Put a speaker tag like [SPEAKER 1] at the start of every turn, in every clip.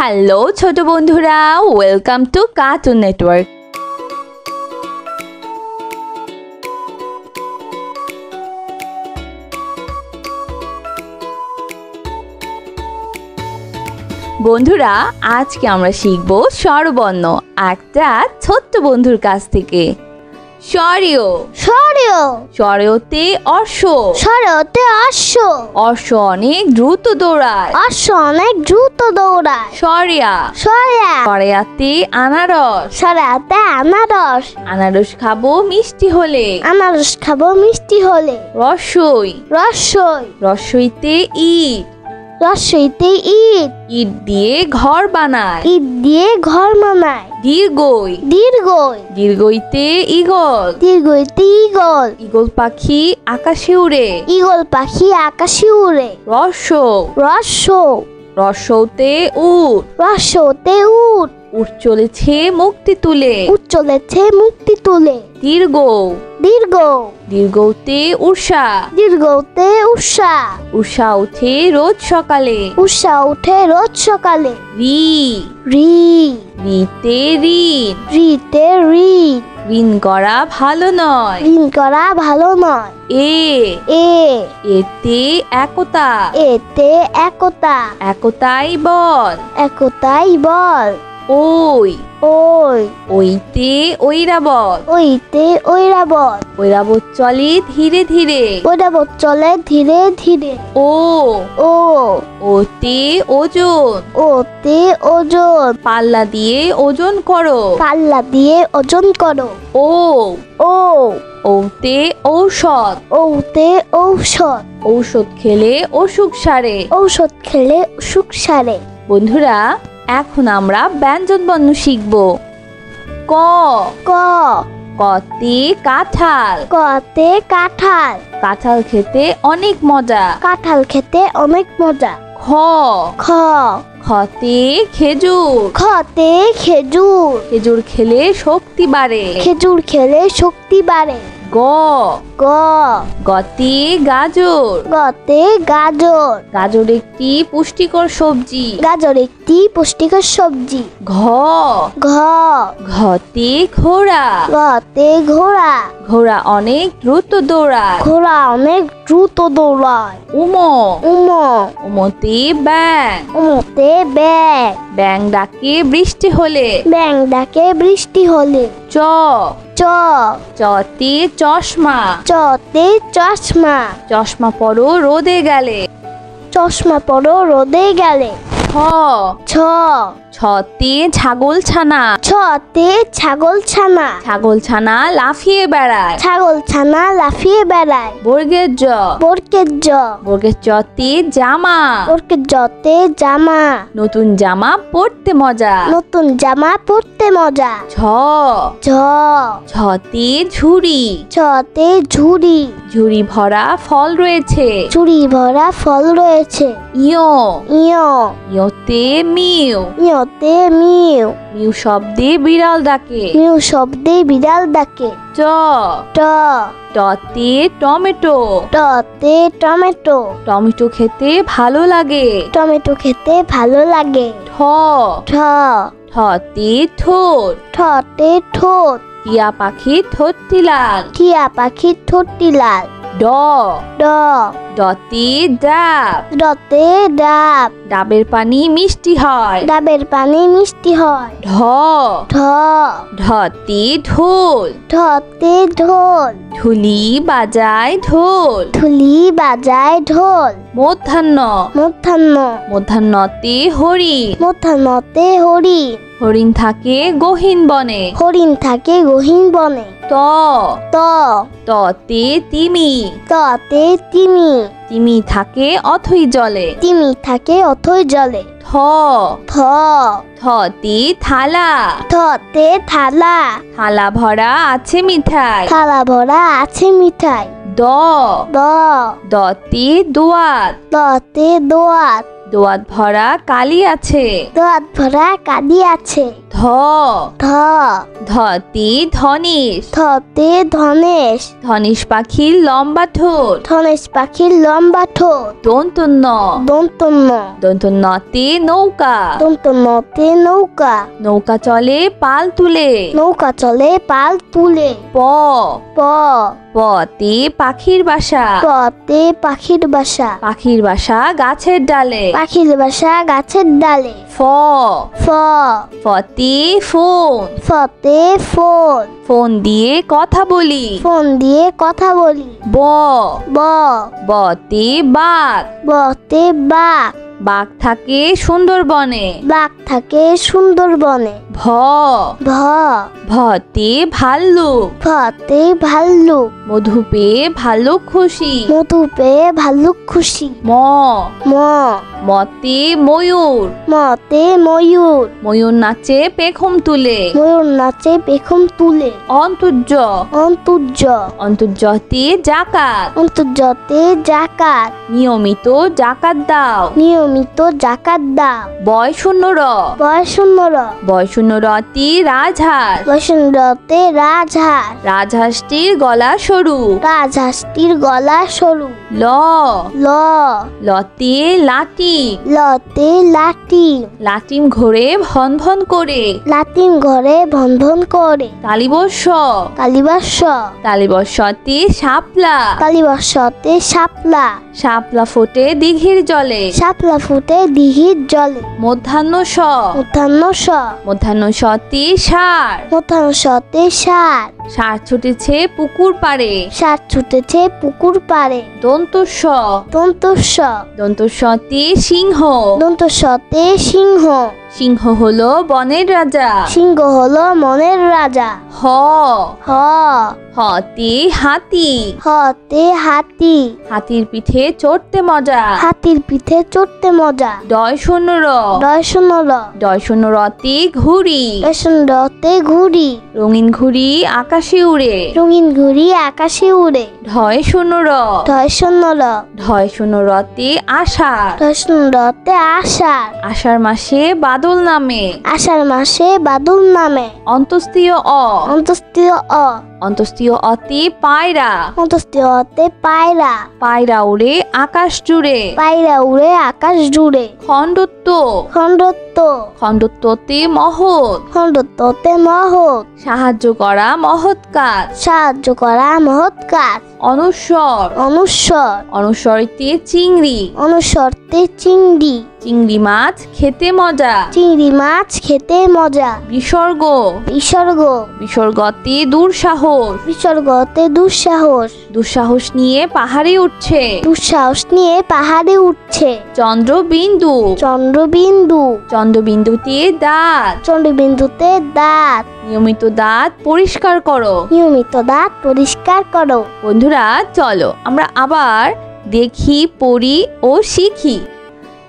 [SPEAKER 1] Hello ছোট বন্ধুরা, welcome to cartoon network. বন্ধুরা, আজকে আমরা শিখব স্বরবর্ণ একটা ছোট্ট বন্ধুর কাছ থেকে। স্বরীয় স্বরীয়তে অশ্ব, অশ্ব অনেক দ্রুত দৌড়ায়, সরিয়া সরিয়াতে আনারস, আনারস খাবো মিষ্টি হলে, রসই রসইতে ইট, ইট দিয়ে ঘর বানায়, দীর্ঘই দীর্ঘইতে ইগল, ইগল পাখি আকাশে উড়ে, রসৌতে উট, উট চলেছে মুক্তি তুলে, দীর্ঘ দীর্ঘতে উষা, উষা উঠে রোজ সকালে, রিতে ঋণ করা ভালো নয়, এতে একতা, একতাই বল, ওইতে ঐরাবত, ঐরাবত চলে ধীরে ধীরে, ওতে ওজন, পাল্লা দিয়ে ওজন করো, ওতে ঔষধ, ঔষধ খেলে অসুখ সারে। বন্ধুরা, এখন আমরা ব্যঞ্জন বর্ণ শিখব। ক কতে কাঁঠাল, কাঁঠাল খেতে অনেক মজা, খ খতে খেজুর, খেজুর খেলে শক্তি বাড়ে, গ গতে গাজর, গাজর একটি পুষ্টিকর সবজি, ঘ ঘতে ঘোড়া, ঘোড়া অনেক দ্রুত দৌড়ায়, উমতে ব্যাং, ব্যাং ডাকে বৃষ্টি হলে, চ চতে চশমা, চশমা পরো রোদে গেলে, ছ ছতে ছাগলছানা, ছাগলছানা লাফিয়ে বেড়ায়, বর্গের জ বর্গের চতে জামা, নতুন জামা পরতে মজা, ঝ ঝতে ঝুড়ি, ঝুড়ি ভরা ফল রয়েছে, ইয়তে মিউ, মিউ শব্দে বিড়াল ডাকে, ট টতে টমেটো, টমেটো খেতে ভালো লাগে, ঠ ঠতে ঠোঁট, টিয়া পাখির ঠোঁটটি লাল, ড ডতে ডাব, ডাবের পানি মিষ্টি হয়, ঢ ঢতে ঢোল, ঢুলি বাজায় ঢোল, মধ্যাহ্নতে হরিণ থাকে গহীন বনে, ত ততে তিমি, তিমি থাকে অথই জলে, থ থতে থালা, থালা ভরা আছে মিঠাই, দ দতে দোয়াত, দোয়াত ভরা কালি আছে, ধ
[SPEAKER 2] ধ
[SPEAKER 1] ধতে ধনেশ
[SPEAKER 2] ধতে ধনেশ
[SPEAKER 1] ধনেশ পাখির লম্বা ঠোঁট
[SPEAKER 2] ধনেশ পাখির লম্বা ঠোঁট
[SPEAKER 1] দন্তন্য
[SPEAKER 2] দন্তন্য
[SPEAKER 1] দন্তন্যতে নৌকা
[SPEAKER 2] দন্তন্যতে নৌকা
[SPEAKER 1] নৌকা চলে পাল তুলে
[SPEAKER 2] নৌকা চলে পাল তুলে
[SPEAKER 1] প
[SPEAKER 2] প
[SPEAKER 1] পতে পাখির বাসা
[SPEAKER 2] পতে পাখির বাসা
[SPEAKER 1] পাখির বাসা গাছের ডালে
[SPEAKER 2] পাখির বাসা গাছের ডালে
[SPEAKER 1] ফ
[SPEAKER 2] ফ
[SPEAKER 1] ফতে ফোন
[SPEAKER 2] ফতে ফোন
[SPEAKER 1] ফোন দিয়ে কথা বলি
[SPEAKER 2] ফোন দিয়ে কথা বলি
[SPEAKER 1] ব
[SPEAKER 2] ব
[SPEAKER 1] বতে বাঘ
[SPEAKER 2] বতে বাঘ
[SPEAKER 1] বাঘ থাকে সুন্দরবনে
[SPEAKER 2] বাঘ থাকে সুন্দরবনে
[SPEAKER 1] ভ
[SPEAKER 2] ভ
[SPEAKER 1] ভতে ভাল্লুক
[SPEAKER 2] ভতে ভাল্লুক
[SPEAKER 1] মধু পেয়ে ভাল্লুক খুশি
[SPEAKER 2] মধু পেয়ে ভাল্লুক খুশি
[SPEAKER 1] ম
[SPEAKER 2] ম
[SPEAKER 1] মতে ময়ূর
[SPEAKER 2] মতে ময়ূর
[SPEAKER 1] ময়ূর নাচে পেখম তুলে
[SPEAKER 2] ময়ূর নাচে পেখম তুলে
[SPEAKER 1] অন্তর্য
[SPEAKER 2] অন্তর্য
[SPEAKER 1] অন্তর্যতে জাকাত
[SPEAKER 2] অন্তর্যতে জাকাত
[SPEAKER 1] নিয়মিত জাকাত দাও
[SPEAKER 2] নিয়মিত জাকাত দাও
[SPEAKER 1] বয় শূন্য র
[SPEAKER 2] বয়সুন্নর
[SPEAKER 1] বয় শূন্য রতি রাজহাঁস
[SPEAKER 2] বয়সুন্নরতে রাজহাঁস
[SPEAKER 1] রাজহাঁসটির গলা সরু
[SPEAKER 2] রাজহাঁসটির গলা সরু
[SPEAKER 1] ল
[SPEAKER 2] ল
[SPEAKER 1] লতে লাটি
[SPEAKER 2] লতে লাটিম
[SPEAKER 1] লাটিম ঘোরে ভন ভন করে
[SPEAKER 2] লাটিম ঘরে ভন করে
[SPEAKER 1] তালিবর্ষ
[SPEAKER 2] কালিবাস
[SPEAKER 1] তালিবর্ষতে শাপলা
[SPEAKER 2] কালিবাসতে শাপলা
[SPEAKER 1] শাপলা ফোটে দিঘির জলে
[SPEAKER 2] শাপলা ফুটে দিঘির জলে
[SPEAKER 1] মধ্যাহ্ন স
[SPEAKER 2] মধ্যাহ্ন স
[SPEAKER 1] মধ্যাহ্ন সতে ষাঁড়
[SPEAKER 2] মধ্যাহ্ন সতে ষাঁড়
[SPEAKER 1] ষাঁড় ছুটেছে পুকুর পাড়ে
[SPEAKER 2] ষাঁড় ছুটেছে পুকুর পাড়ে
[SPEAKER 1] দন্তস্ব
[SPEAKER 2] দন্তস্ব
[SPEAKER 1] দন্তস্বতে সিংহ
[SPEAKER 2] দন্তস্বতে সিংহ
[SPEAKER 1] সিংহ হলো বনের রাজা
[SPEAKER 2] সিংহ হলো মনের রাজা
[SPEAKER 1] হ
[SPEAKER 2] হ
[SPEAKER 1] হতে হাতি
[SPEAKER 2] হতে হাতি
[SPEAKER 1] হাতির পিঠে চড়তে মজা
[SPEAKER 2] হাতির পিঠে চড়তে মজা
[SPEAKER 1] ডয় শূন্য র
[SPEAKER 2] দর্শনল
[SPEAKER 1] ডয় শূন্য রতে ঘুড়ি
[SPEAKER 2] দর্শনরতে ঘুড়ি
[SPEAKER 1] রঙিন ঘুড়ি আকাশে উড়ে
[SPEAKER 2] রঙিন ঘুড়ি আকাশে উড়ে
[SPEAKER 1] ঢয় শূন্য র
[SPEAKER 2] দর্শনল
[SPEAKER 1] ঢয় শূন্য রতে আষাঢ়
[SPEAKER 2] দর্শনরতে আষাঢ়
[SPEAKER 1] আষাঢ় মাসে বাদল নামে
[SPEAKER 2] আষাঢ় মাসে বাদুল নামে
[SPEAKER 1] অন্তস্তীয় অ
[SPEAKER 2] অন্তস্তীয় অ
[SPEAKER 1] অন্তস্তীয় অতে পায়রা
[SPEAKER 2] অন্তস্তীয়তে পায়রা
[SPEAKER 1] পায়রা উড়ে আকাশ জুড়ে
[SPEAKER 2] পায়রা উড়ে আকাশ জুড়ে
[SPEAKER 1] খণ্ডত্ব
[SPEAKER 2] খণ্ডত্ব
[SPEAKER 1] খণ্ডত্বতে মহৎ
[SPEAKER 2] খণ্ডত্বতে মহৎ
[SPEAKER 1] সাহায্য করা মহৎ কাজ
[SPEAKER 2] সাহায্য করা মহৎ কাজ
[SPEAKER 1] অনুস্বর
[SPEAKER 2] অনুস্বর
[SPEAKER 1] অনুস্বরতে চিংড়ি
[SPEAKER 2] অনুস্বরতে চিংড়ি
[SPEAKER 1] চিংড়ি মাছ খেতে মজা
[SPEAKER 2] চিংড়ি মাছ খেতে মজা
[SPEAKER 1] বিসর্গ
[SPEAKER 2] বিসর্গ
[SPEAKER 1] বিসর্গতে দুঃসাহস
[SPEAKER 2] বিসর্গতে দুঃসাহস
[SPEAKER 1] দুঃসাহস নিয়ে পাহাড়ে উঠছে
[SPEAKER 2] দুঃসাহস নিয়ে পাহাড়ে উঠছে
[SPEAKER 1] চন্দ্রবিন্দু
[SPEAKER 2] চন্দ্রবিন্দু
[SPEAKER 1] চন্দ্রবিন্দুতে দাঁত
[SPEAKER 2] চন্দ্রবিন্দুতে দাঁত
[SPEAKER 1] নিয়মিত দাঁত পরিষ্কার করো
[SPEAKER 2] নিয়মিত দাঁত পরিষ্কার করো
[SPEAKER 1] বন্ধুরা চলো আমরা আবার দেখি পড়ি ও শিখি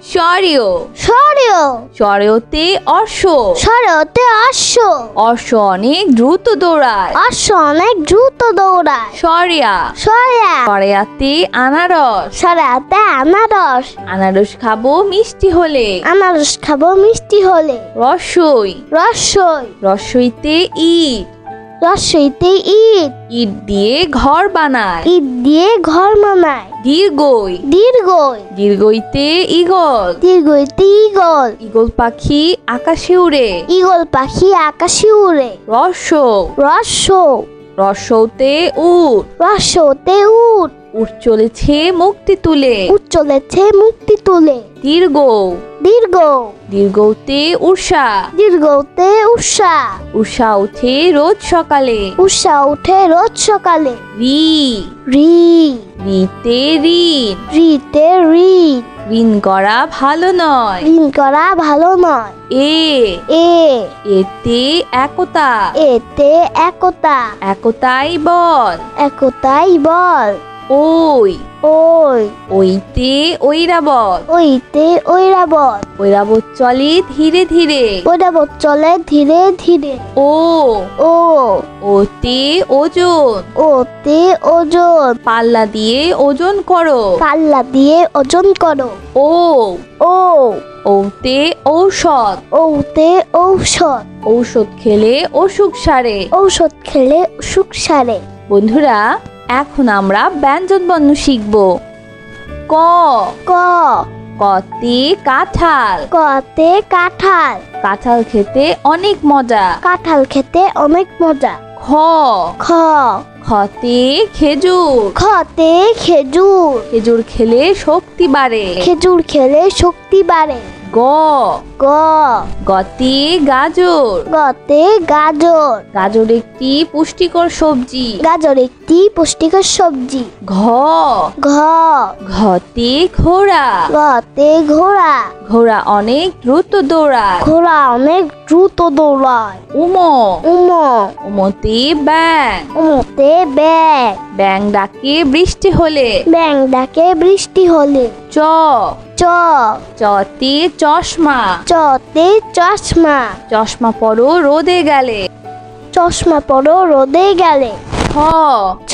[SPEAKER 1] স্বরেয়
[SPEAKER 2] সরেও
[SPEAKER 1] স্বরেয়তে অশ্ব
[SPEAKER 2] সরেওতে অশ্ব
[SPEAKER 1] অশ্ব অনেক দ্রুত দৌড়ায়
[SPEAKER 2] অশ্ব অনেক দ্রুত দৌড়ায়
[SPEAKER 1] সরেয়া
[SPEAKER 2] সরেয়া
[SPEAKER 1] সরেয়াতে আনারস
[SPEAKER 2] সরেয়াতে আনারস
[SPEAKER 1] আনারস খাবো মিষ্টি হলে
[SPEAKER 2] আনারস খাবো মিষ্টি হলে
[SPEAKER 1] রসই
[SPEAKER 2] রসই
[SPEAKER 1] রসইতে ইট
[SPEAKER 2] রসইতে ইট
[SPEAKER 1] ইট দিয়ে ঘর বানায়
[SPEAKER 2] ইট দিয়ে ঘর বানায়
[SPEAKER 1] দীর্ঘই
[SPEAKER 2] দীর্ঘই
[SPEAKER 1] দীর্ঘইতে ইগল
[SPEAKER 2] দীর্ঘইতে ইগল
[SPEAKER 1] ইগল পাখি আকাশে উড়ে
[SPEAKER 2] ইগল পাখি আকাশে উড়ে
[SPEAKER 1] রস
[SPEAKER 2] রস্য
[SPEAKER 1] রসৌতে উট
[SPEAKER 2] রস্যতে উট
[SPEAKER 1] উট চলেছে মুক্তি তুলে
[SPEAKER 2] উট চলেছে মুক্তি তুলে
[SPEAKER 1] দীর্ঘ
[SPEAKER 2] দীর্ঘ
[SPEAKER 1] দীর্ঘতে উষা
[SPEAKER 2] দীর্ঘতে উষা
[SPEAKER 1] উষা উঠে রোজ সকালে
[SPEAKER 2] উষা উঠে রোজ সকালে
[SPEAKER 1] রি
[SPEAKER 2] রি
[SPEAKER 1] রিতে ঋণ
[SPEAKER 2] রিতে ঋণ
[SPEAKER 1] ঋণ করা ভালো নয়
[SPEAKER 2] ঋণ করা ভালো নয়
[SPEAKER 1] এ
[SPEAKER 2] এ
[SPEAKER 1] এতে একতা
[SPEAKER 2] এতে একতা
[SPEAKER 1] একতাই বল
[SPEAKER 2] একতাই বল
[SPEAKER 1] ওই
[SPEAKER 2] ওই
[SPEAKER 1] ওইতে ঐরাবত
[SPEAKER 2] ওইতে ঐরাবত
[SPEAKER 1] ঐরাবত চলে ধীরে ধীরে
[SPEAKER 2] ঐরাবত চলে ধীরে ধীরে
[SPEAKER 1] ও
[SPEAKER 2] ও
[SPEAKER 1] ওতে ওজন
[SPEAKER 2] ওতে ওজন
[SPEAKER 1] পাল্লা দিয়ে ওজন করো
[SPEAKER 2] পাল্লা দিয়ে ওজন করো
[SPEAKER 1] ও
[SPEAKER 2] ও
[SPEAKER 1] ওতে ঔষধ
[SPEAKER 2] ওতে ঔষধ
[SPEAKER 1] ঔষধ খেলে অসুখ সারে।
[SPEAKER 2] ঔষধ খেলে অসুখ সারে।
[SPEAKER 1] বন্ধুরা, এখন আমরা ব্যঞ্জনবর্ণ শিখব। ক।
[SPEAKER 2] ক।
[SPEAKER 1] কতে কাঁঠাল।
[SPEAKER 2] কতে কাঁঠাল।
[SPEAKER 1] কাঁঠাল খেতে অনেক মজা।
[SPEAKER 2] কাঁঠাল খেতে অনেক মজা।
[SPEAKER 1] খ।
[SPEAKER 2] খ।
[SPEAKER 1] খতে খেজুর।
[SPEAKER 2] খতে খেজুর।
[SPEAKER 1] খেজুর খেলে শক্তি বাড়ে।
[SPEAKER 2] খেজুর খেলে শক্তি বাড়ে।
[SPEAKER 1] গ।
[SPEAKER 2] গ।
[SPEAKER 1] গতে গাজর।
[SPEAKER 2] গতে গাজর।
[SPEAKER 1] গাজর একটি পুষ্টিকর সবজি।
[SPEAKER 2] গাজর একটি পুষ্টিকর সবজি।
[SPEAKER 1] ঘ।
[SPEAKER 2] ঘ।
[SPEAKER 1] ঘতে ঘোড়া।
[SPEAKER 2] ঘতে ঘোড়া।
[SPEAKER 1] ঘোড়া অনেক দ্রুত দৌড়ায়।
[SPEAKER 2] ঘোড়া অনেক দ্রুত দৌড়ায়।
[SPEAKER 1] উম।
[SPEAKER 2] উম।
[SPEAKER 1] উমতে ব্যাং।
[SPEAKER 2] উমতে ব্যাং।
[SPEAKER 1] ব্যাং ডাকে বৃষ্টি হলে।
[SPEAKER 2] ব্যাং ডাকে বৃষ্টি হলে।
[SPEAKER 1] চ।
[SPEAKER 2] চ।
[SPEAKER 1] চতে চশমা।
[SPEAKER 2] চতে চশমা।
[SPEAKER 1] চশমা পরো রোদে গেলে।
[SPEAKER 2] চশমা পরো রোদে গেলে।
[SPEAKER 1] ছ।
[SPEAKER 2] ছ।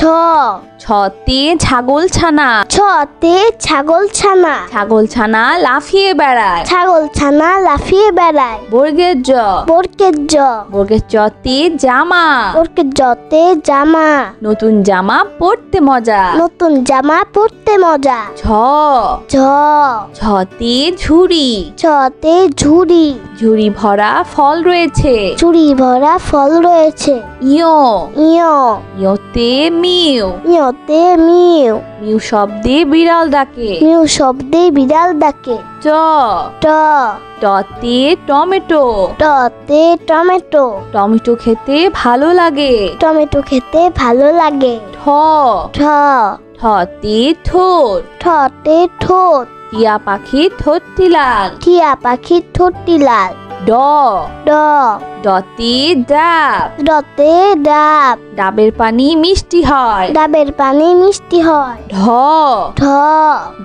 [SPEAKER 1] ছতে ছাগল ছানা।
[SPEAKER 2] ছতে ছাগল ছানা।
[SPEAKER 1] ছাগল ছানা লাফিয়ে বেড়ায়।
[SPEAKER 2] ছাগল ছানা লাফিয়ে বেড়ায়।
[SPEAKER 1] বর্গের জ।
[SPEAKER 2] বর্গের জ।
[SPEAKER 1] বর্গের চতে জামা।
[SPEAKER 2] বর্গের জতে জামা।
[SPEAKER 1] নতুন জামা পরতে মজা।
[SPEAKER 2] নতুন জামা পরতে মজা।
[SPEAKER 1] ছ।
[SPEAKER 2] ঝ।
[SPEAKER 1] ঝতে ঝুড়ি।
[SPEAKER 2] ছতে ঝুড়ি।
[SPEAKER 1] ঝুড়ি ভরা ফল রয়েছে।
[SPEAKER 2] ঝুড়ি ভরা ফল রয়েছে।
[SPEAKER 1] ইয়।
[SPEAKER 2] ইয়।
[SPEAKER 1] ইয়তে মিউ।
[SPEAKER 2] ইয়তে মিউ।
[SPEAKER 1] মিউ শব্দে বিড়াল ডাকে।
[SPEAKER 2] মিউ শব্দে বিড়াল ডাকে।
[SPEAKER 1] ট।
[SPEAKER 2] ট।
[SPEAKER 1] টতে টমেটো।
[SPEAKER 2] টতে টমেটো।
[SPEAKER 1] টমেটো খেতে ভালো লাগে।
[SPEAKER 2] টমেটো খেতে ভালো লাগে।
[SPEAKER 1] ঠ।
[SPEAKER 2] ঠ।
[SPEAKER 1] ঠতে ঠোঁট।
[SPEAKER 2] ঠতে ঠোঁট।
[SPEAKER 1] টিয়া পাখির ঠোঁটটি লাল।
[SPEAKER 2] টিয়া পাখির ঠোঁটটি লাল।
[SPEAKER 1] ড।
[SPEAKER 2] ড।
[SPEAKER 1] ডতে ডাব।
[SPEAKER 2] ডতে ডাব।
[SPEAKER 1] ডাবের পানি মিষ্টি হয়।
[SPEAKER 2] ডাবের পানি মিষ্টি হয়।
[SPEAKER 1] ঢ।
[SPEAKER 2] ঢ।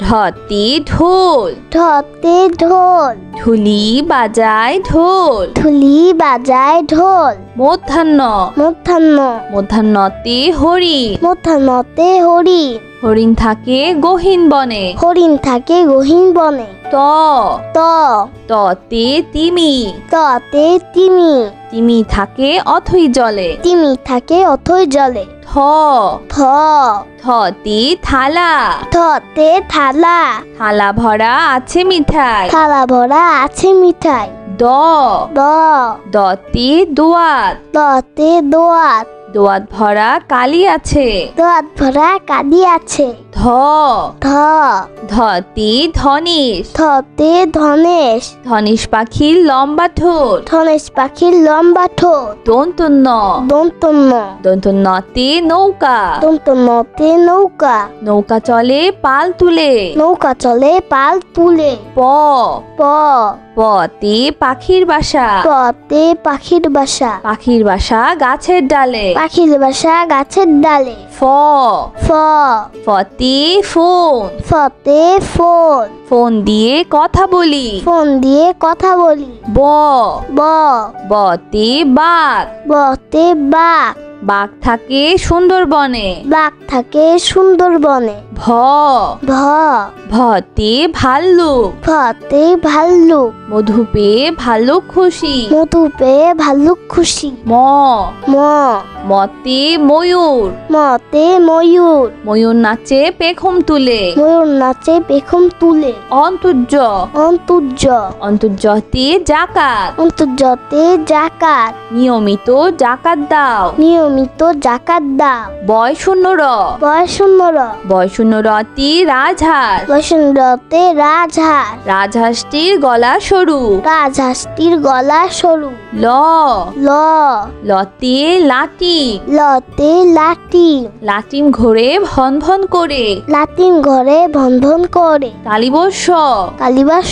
[SPEAKER 1] ঢতে ঢোল।
[SPEAKER 2] ঢতে ঢোল।
[SPEAKER 1] ঢুলি বাজায় ঢোল।
[SPEAKER 2] ঢুলি বাজায় ঢোল।
[SPEAKER 1] মধ্যাহ্ন।
[SPEAKER 2] মধ্যাহ্ন।
[SPEAKER 1] মধ্যাহ্নতে হরিণ।
[SPEAKER 2] মধ্যাহ্নতে হরিণ।
[SPEAKER 1] হরিণ থাকে গহীন বনে।
[SPEAKER 2] হরিণ থাকে গহীন বনে।
[SPEAKER 1] ত।
[SPEAKER 2] ত।
[SPEAKER 1] ততে তিমি।
[SPEAKER 2] ততে তিমি।
[SPEAKER 1] তিমি থাকে অথই জলে।
[SPEAKER 2] তিমি থাকে অথই জলে।
[SPEAKER 1] থ।
[SPEAKER 2] থ।
[SPEAKER 1] থতে থালা।
[SPEAKER 2] থতে থালা।
[SPEAKER 1] থালা ভরা আছে মিঠাই।
[SPEAKER 2] থালা ভরা আছে মিঠাই।
[SPEAKER 1] দ।
[SPEAKER 2] দ।
[SPEAKER 1] দতে দোয়াত।
[SPEAKER 2] দতে দোয়াত।
[SPEAKER 1] দোয়াত ভরা কালি আছে।
[SPEAKER 2] দোয়াত ভরা কালি আছে।
[SPEAKER 1] ধ।
[SPEAKER 2] ধ।
[SPEAKER 1] ধতে ধনেশ।
[SPEAKER 2] ধতে ধনেশ।
[SPEAKER 1] ধনেশ পাখির লম্বা ঠোঁট।
[SPEAKER 2] ধনেশ পাখির লম্বা ঠোঁট।
[SPEAKER 1] দন্তন্য।
[SPEAKER 2] দন্তন্য।
[SPEAKER 1] দন্তন্যতে নৌকা।
[SPEAKER 2] দন্তন্যতে নৌকা।
[SPEAKER 1] নৌকা চলে পাল তুলে।
[SPEAKER 2] নৌকা চলে পাল তুলে।
[SPEAKER 1] প।
[SPEAKER 2] প।
[SPEAKER 1] পতে পাখির বাসা।
[SPEAKER 2] পতে পাখির বাসা।
[SPEAKER 1] পাখির বাসা গাছের ডালে।
[SPEAKER 2] পাখির বাসা গাছের ডালে।
[SPEAKER 1] ফ।
[SPEAKER 2] ফ।
[SPEAKER 1] ফতে ফোন।
[SPEAKER 2] ফতে ফোন।
[SPEAKER 1] ফোন দিয়ে কথা বলি।
[SPEAKER 2] ফোন দিয়ে কথা বলি।
[SPEAKER 1] ব।
[SPEAKER 2] ব।
[SPEAKER 1] বতে বাঘ।
[SPEAKER 2] বতে বাঘ।
[SPEAKER 1] বাঘ থাকে সুন্দরবনে।
[SPEAKER 2] বাঘ থাকে সুন্দরবনে।
[SPEAKER 1] ভ।
[SPEAKER 2] ভ।
[SPEAKER 1] ভতে ভাল্লুক।
[SPEAKER 2] ভতে ভাল্লুক।
[SPEAKER 1] মধু পেয়ে ভাল্লুক খুশি।
[SPEAKER 2] মধু পেয়ে ভাল্লুক খুশি।
[SPEAKER 1] ম।
[SPEAKER 2] ম।
[SPEAKER 1] মতে ময়ূর।
[SPEAKER 2] মতে ময়ূর।
[SPEAKER 1] ময়ূর নাচে পেখম তুলে।
[SPEAKER 2] ময়ূর নাচে পেখম তুলে।
[SPEAKER 1] অন্তর্য।
[SPEAKER 2] অন্তর্য।
[SPEAKER 1] অন্তর্যতে জাকাত।
[SPEAKER 2] অন্তর্যতে জাকাত।
[SPEAKER 1] নিয়মিত জাকাত দাও।
[SPEAKER 2] নিয়মিত জাকাত দাও।
[SPEAKER 1] বয় শূন্য র।
[SPEAKER 2] বয়শূন্য র।
[SPEAKER 1] বয় শূন্য রতি রাজহাঁস।
[SPEAKER 2] বয়সুন্দরতে রাজহাঁস।
[SPEAKER 1] রাজহাঁসটির গলা সরু।
[SPEAKER 2] রাজহাঁসটির গলা সরু।
[SPEAKER 1] ল।
[SPEAKER 2] ল।
[SPEAKER 1] লতে লাটিম।
[SPEAKER 2] লতে লাটিম।
[SPEAKER 1] লাটিম ঘোরে ভন ভন করে।
[SPEAKER 2] লাটিম ঘরে ভন ভন করে।
[SPEAKER 1] তালিবর্ষ।
[SPEAKER 2] কালিবাস।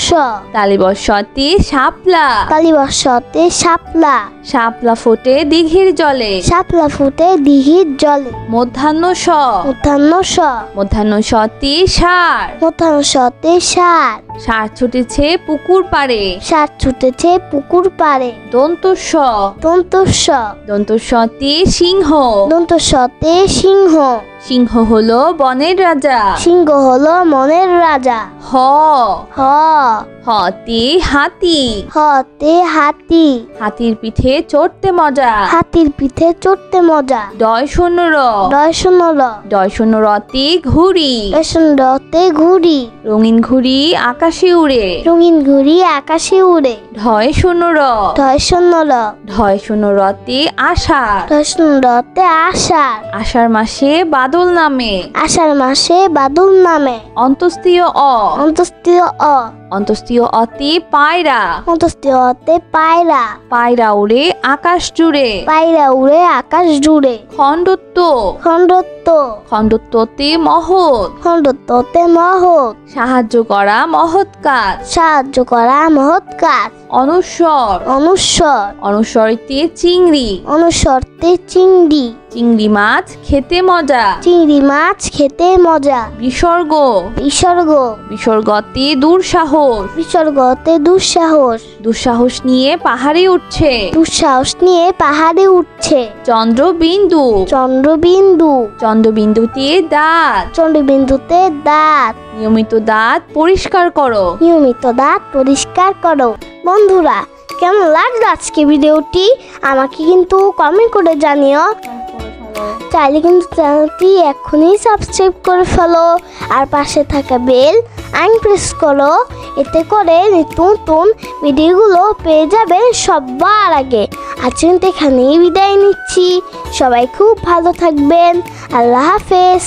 [SPEAKER 1] তালিবর্ষতে শাপলা।
[SPEAKER 2] কালিবাসতে শাপলা।
[SPEAKER 1] শাপলা ফোটে দিঘির জলে।
[SPEAKER 2] শাপলা ফুটে দিঘির জলে।
[SPEAKER 1] মধ্যাহ্ন স।
[SPEAKER 2] মধ্যাহ্ন স।
[SPEAKER 1] মধ্যাহ্ন সতে ষাঁড়।
[SPEAKER 2] মধ্যাহ্ন সতে ষাঁড়।
[SPEAKER 1] ষাঁড় ছুটেছে পুকুর পাড়ে।
[SPEAKER 2] ষাঁড় ছুটেছে পুকুর পাড়ে।
[SPEAKER 1] দন্তস্ব।
[SPEAKER 2] দন্তস্ব।
[SPEAKER 1] দন্তস্বতে সিংহ।
[SPEAKER 2] দন্তস্বতে সিংহ।
[SPEAKER 1] সিংহ হলো বনের রাজা।
[SPEAKER 2] সিংহ হলো মনের রাজা।
[SPEAKER 1] হ
[SPEAKER 2] হ
[SPEAKER 1] হতে হাতি।
[SPEAKER 2] হতে হাতি।
[SPEAKER 1] হাতির পিঠে চড়তে মজা।
[SPEAKER 2] হাতির পিঠে চড়তে মজা।
[SPEAKER 1] ডয় শূন্য র।
[SPEAKER 2] ডয় শূন্য ল।
[SPEAKER 1] ডয় শূন্য রতে ঘুড়ি।
[SPEAKER 2] রতে ঘুড়ি।
[SPEAKER 1] রঙিন ঘুড়ি আকাশে উড়ে।
[SPEAKER 2] রঙিন ঘুড়ি আকাশে উড়ে।
[SPEAKER 1] ঢয় শূন্য র।
[SPEAKER 2] ঢয় শূন্য ল।
[SPEAKER 1] ঢয় শূন্য রতে আষাঢ়।
[SPEAKER 2] ঢয় শূন্য রতে আষাঢ়।
[SPEAKER 1] আষাঢ় মাসে বাদল নামে।
[SPEAKER 2] আষাঢ় মাসে বাদল নামে।
[SPEAKER 1] অন্তস্তীয় অ।
[SPEAKER 2] অন্তস্তীয় অ।
[SPEAKER 1] অন্তস্তীয় অতে পায়রা।
[SPEAKER 2] অন্তস্তীয় অতে পায়রা।
[SPEAKER 1] পায়রা উড়ে আকাশ জুড়ে।
[SPEAKER 2] পায়রা উড়ে আকাশ জুড়ে।
[SPEAKER 1] খণ্ডত্ব।
[SPEAKER 2] খণ্ডত্ব।
[SPEAKER 1] খণ্ডত্বতে মহৎ।
[SPEAKER 2] খণ্ডত্বতে মহৎ।
[SPEAKER 1] সাহায্য করা মহৎ কাজ।
[SPEAKER 2] সাহায্য করা মহৎ কাজ।
[SPEAKER 1] অনুস্বর।
[SPEAKER 2] অনুস্বর।
[SPEAKER 1] অনুস্বরতে চিংড়ি।
[SPEAKER 2] অনুস্বরতে চিংড়ি।
[SPEAKER 1] চিংড়ি মাছ খেতে মজা।
[SPEAKER 2] চিংড়ি মাছ খেতে মজা।
[SPEAKER 1] বিসর্গ।
[SPEAKER 2] বিসর্গ।
[SPEAKER 1] বিসর্গতে দুঃসাহস।
[SPEAKER 2] বিসর্গতে দুঃসাহস।
[SPEAKER 1] দুঃসাহস নিয়ে পাহাড়ে উঠছে।
[SPEAKER 2] দুঃসাহস নিয়ে পাহাড়ে উঠছে।
[SPEAKER 1] চন্দ্রবিন্দু।
[SPEAKER 2] চন্দ্রবিন্দু।
[SPEAKER 1] চন্দ্রবিন্দুতে দাঁত।
[SPEAKER 2] চন্দ্রবিন্দুতে দাঁত।
[SPEAKER 1] নিয়মিত দাঁত পরিষ্কার করো।
[SPEAKER 2] নিয়মিত দাঁত পরিষ্কার করো। বন্ধুরা, কেমন লাগলো আজকে ভিডিওটি আমাকে কিন্তু কমেন্ট করে জানিও। চাইলে কিন্তু চ্যানেলটি এখনই সাবস্ক্রাইব করে ফেলো আর পাশে থাকা বেল আইকন প্রেস করো। এতে করে নতুন ভিডিওগুলো পেয়ে যাবে সবার আগে। আজ কিন্তু এখানেই বিদায় নিচ্ছি। সবাই খুব ভালো থাকবেন। আল্লাহ হাফেজ।